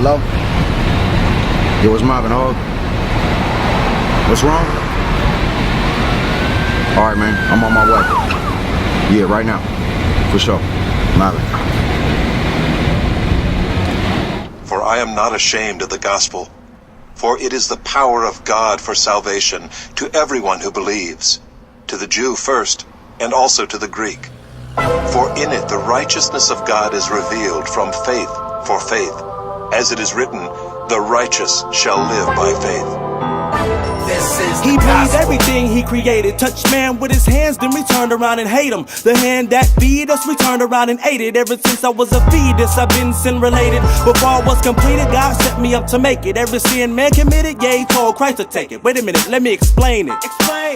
Hello? Yo, what's Marvin, Hog? What's wrong? Alright, man, I'm on my way. Yeah, right now. For sure. Marvin. For I am not ashamed of the gospel, for it is the power of God for salvation to everyone who believes, to the Jew first, and also to the Greek. For in it the righteousness of God is revealed from faith for faith. As it is written, the righteous shall live by faith. He breathed everything he created. Touched man with his hands, then we turned around and hate him. The hand that feed us, we turned around and ate it. Ever since I was a fetus, I've been sin related. Before I was completed, God set me up to make it. Every sin man committed, yeah, he told Christ to take it. Wait a minute, let me explain it.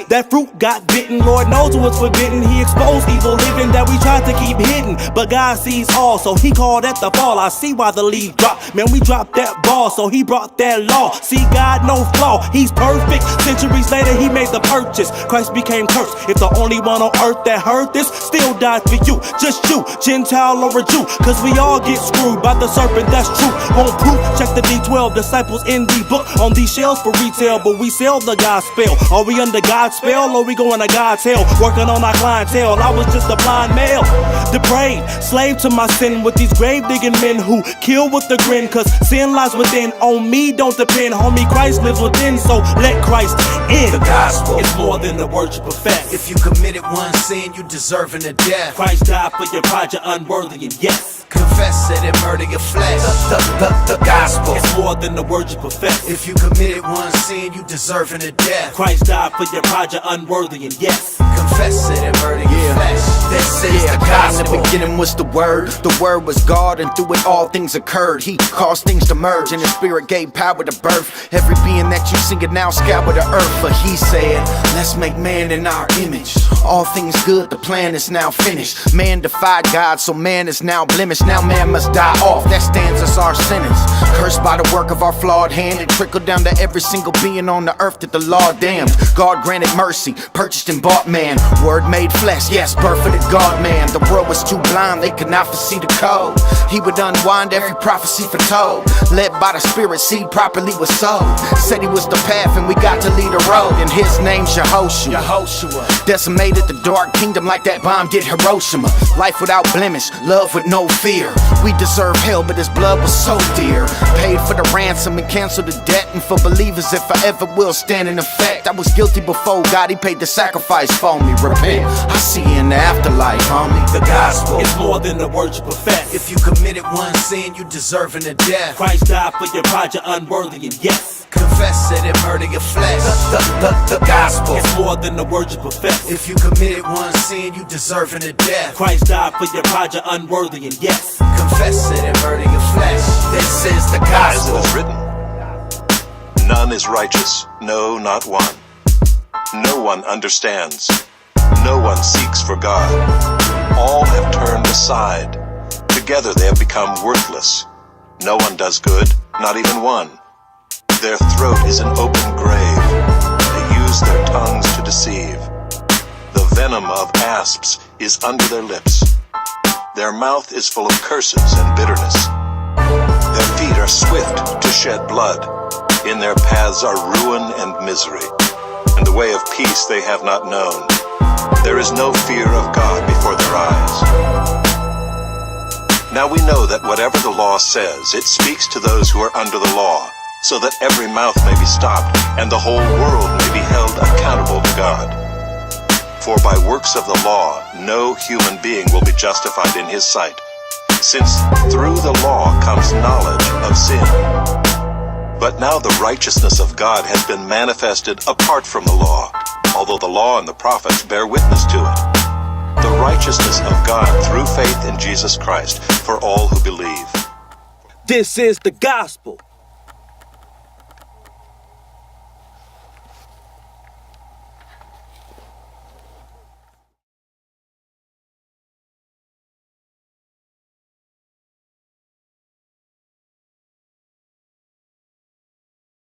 That fruit got bitten, Lord knows it was forbidden. He exposed evil living that we tried to keep hidden. But God sees all, so he called that the fall. I see why the leaf dropped. Man, we dropped that ball, so he brought that law. See, God, no flaw, he's perfect. Centuries later, he made the purchase. Christ became cursed. If the only one on earth that heard this still died for you, just you, Gentile or a Jew. Cause we all get screwed by the serpent, that's true. On proof, check the D12 disciples in the book. On these shelves for retail, but we sell the gospel. Are we under God's spell or we going to God's hell? Working on our clientele. I was just a blind male, depraved, slave to my sin with these grave digging men who kill with a grin. Cause sin lies within, on me don't depend. Homie, Christ lives within, so let Christ in. The gospel is more than the words you profess. If you committed one sin, you deserving of death. Christ died for your pride, you're unworthy, and yes, confess it and murder your flesh. The gospel is more than the words you profess. If you committed one sin, you deserving of death. Christ died for your pride, you're unworthy, and yes, confess it and murder your flesh. This is the gospel. In the beginning was the word was God, and through it all things occurred. He caused things to merge, and his spirit gave power to birth every being that you see it now scour the earth. For he said, let's make man in our image. All things good, the plan is now finished. Man defied God, so man is now blemished. Now man must die off, that stands as our sentence. Cursed by the work of our flawed hand, and trickled down to every single being on the earth that the law damned. God granted mercy, purchased and bought man. Word made flesh, yes, birth of the God man. The world was too blind, they could not foresee the code. He would unwind every prophecy foretold. Led by the spirit, seed properly was sowed. Said he was the path and we got to lead a road. And his name's Yehoshua. Decimated the dark kingdom like that bomb did Hiroshima. Life without blemish, love with no fear. We deserve hell, but his blood was so dear. Paid for the ransom and canceled the debt. And for believers it forever will stand in effect. I was guilty before God, he paid the sacrifice for me. Repent, I see you in the afterlife, homie. The gospel is more than the words you profess. If you committed one sin, you deserving of death. Christ died for your pride, you're unworthy, and yes, confess it and murder your flesh. The gospel is more than the words you profess. If you committed one sin, you deserving of death. Christ died for your pride, you're unworthy, and yes, confess it and murder your flesh. This is the gospel. As it is written, none is righteous, no, not one. No one understands. No one seeks for God. All have turned aside. Together they have become worthless. No one does good, not even one. Their throat is an open grave. They use their tongues to deceive. The venom of asps is under their lips. Their mouth is full of curses and bitterness. Their feet are swift to shed blood. In their paths are ruin and misery. And the way of peace they have not known. There is no fear of God before their eyes. Now we know that whatever the law says, it speaks to those who are under the law, so that every mouth may be stopped, and the whole world may be held accountable to God. For by works of the law, no human being will be justified in his sight, since through the law comes knowledge of sin. But now the righteousness of God has been manifested apart from the law, although the law and the prophets bear witness to it. The righteousness of God through faith in Jesus Christ for all who believe. This is the gospel.